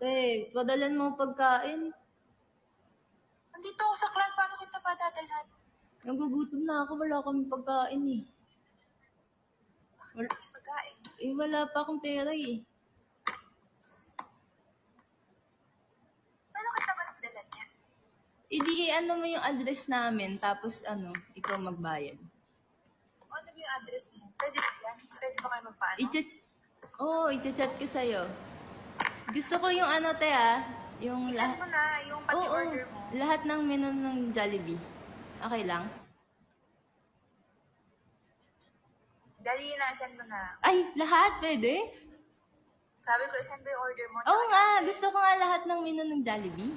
Te, padalan mo pagkain. Nandito ako sa club, paano kita padadalhan? Nagugutom na ako, wala kami pagkain eh. Pagkain. Wala pa akong pera eh. Paano kita padadalhan niya? Ano mo yung address namin, tapos ikaw magbayad. Ano ba yung address mo? Pwede ba yan? Pwede ba kayo magpaano? I-chat ko sa'yo. Gusto ko yung te yung Isend mo na yung pati order mo. Lahat ng menu ng Jollibee. Okay lang? Dali na, send mo na. Ay, lahat pwede? Sabi ko, send mo yung order mo. Oo nga, gusto ko nga lahat ng menu ng Jollibee.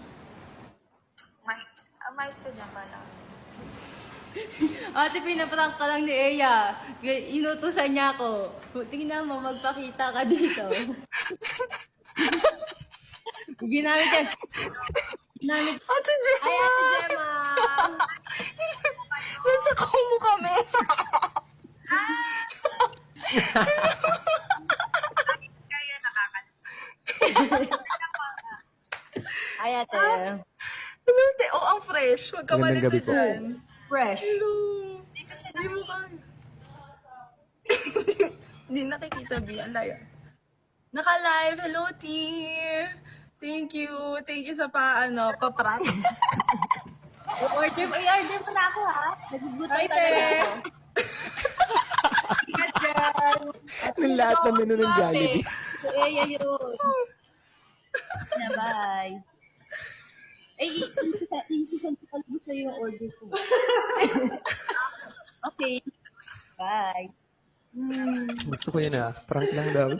Mais ka dyan, pala. Ate, pinaprank ka lang ni Eya. Inutusan niya ako. Tingnan mo, magpakita ka dito. Ginamit ka. Ate Gemma! Ay, Ate Gemma! Nasa kumo kami. Kaya nakakal. Ay, Ate. Hello, te. Oh, ang fresh. Huwag ka Magandang gabi malito po. dyan. Fresh. Hello. Hindi ko siya Di mo nakikita. ba? Hindi nakikita, Bi. Ang layo. Naka-live. Hello, T. Thank you. Thank you sa pa-prank. I-order mo na ako, ha? Nagugutom Hi, talaga te. ako. Ingat dyan. Ng lahat ng menu ng Jollibee. Si Eya yun. Na, bye. Ay, isisend ko talaga sa'yo yung order ko. Okay. Bye. Gusto ko yun ah. Prank lang daw.